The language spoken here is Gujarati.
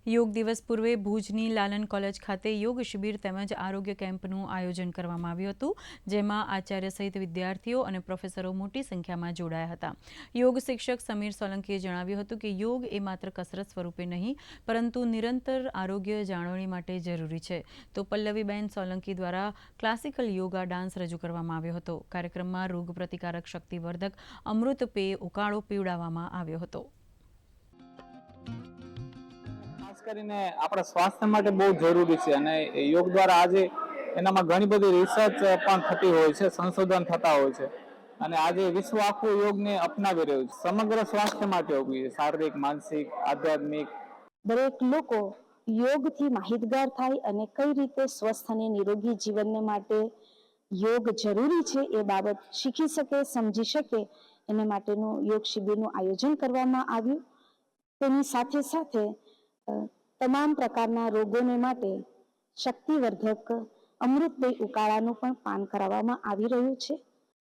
યોગ દિવસ પૂર્વે ભુજની લાલન કોલેજ ખાતે યોગ શિબિર તેમજ આરોગ્ય કેમ્પનું આયોજન કરવામાં આવ્યું હતું, જેમાં આચાર્ય સહિત વિદ્યાર્થીઓ અને પ્રોફેસરો મોટી સંખ્યામાં જોડાયા હતા. યોગ શિક્ષક સમીર સોલંકીએ જણાવ્યું હતું કે યોગ એ માત્ર કસરત સ્વરૂપે નહીં, પરંતુ નિરંતર આરોગ્ય જાળવણી માટે જરૂરી છે. તો પલ્લવીબેન સોલંકી દ્વારા ક્લાસિકલ યોગા ડાન્સ રજૂ કરવામાં આવ્યો હતો. કાર્યક્રમમાં રોગ પ્રતિકારક શક્તિવર્ધક અમૃત પેય ઉકાળો પીવડાવવામાં આવ્યો હતો. ખાસ કરીને આપણા સ્વાસ્થ્ય માટે બહુ જરૂરી છે અને યોગ દ્વારા આજે એનામાં ઘણી બધી રિસર્ચ પણ થતી હોય છે, સંશોધન થતા હોય છે અને આજે વિશ્વ આખું યોગને અપનાવી રહ્યું છે. સમગ્ર સ્વાસ્થ્ય માટે ઉપયોગી છે, શારીરિક, માનસિક, આધ્યાત્મિક. દરેક લોકો યોગથી માહિતગાર થાય અને કઈ રીતે સ્વસ્થ અને નિરોગી જીવન માટે યોગ જરૂરી છે એ બાબત શીખી શકે, સમજી શકે, એને માટેનું યોગ શિબિરનું આયોજન કરવામાં આવ્યું. તેની સાથે સાથે તમામ પ્રકારના રોગોને માટે શક્તિવર્ધક અમૃતપેય ઉકાળાનું પણ પાન કરાવવામાં આવી રહ્યું છે.